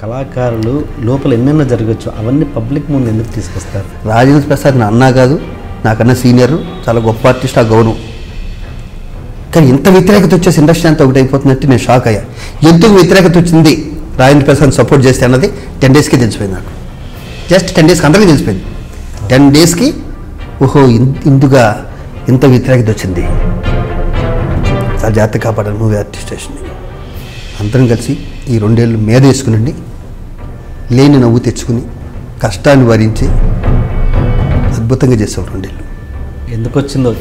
కళాకారులు లోపల ఎన్నెన్నో జరగచ్చు, అవన్నీ పబ్లిక్ ముందు ఎందుకు తీసుకొస్తారు? రాజేంద్ర ప్రసాద్ నా అన్నా కాదు, నాకన్నా సీనియర్, చాలా గొప్ప ఆర్టిస్ట్, ఆ గౌరవం. కానీ ఇంత వ్యతిరేకత వచ్చేసి ఇండస్ట్రీ అంతా ఒకటి అయిపోతుందంటే నేను షాక్ అయ్యా. ఎందుకు వ్యతిరేకత వచ్చింది రాజేంద్ర ప్రసాద్ సపోర్ట్ చేస్తే అన్నది 10 డేస్కి తెలిసిపోయింది నాకు. జస్ట్ 10 డేస్కి అందరికీ తెలిసిపోయింది. 10 డేస్కి ఓహో ఇందుగా ఇంత వ్యతిరేకత వచ్చింది. ఆ జాతర కాపాడాలి మూవీ ఆర్టిస్టేషన్ని అందరం కలిసి ఈ 2 ఏళ్ళు మీద వేసుకునండి, లేని నవ్వు తెచ్చుకుని కష్టాన్ని భరించి అద్భుతంగా చేసాం 2 ఏళ్ళు. ఎందుకు వచ్చిందో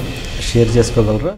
షేర్ చేసుకోగలరా?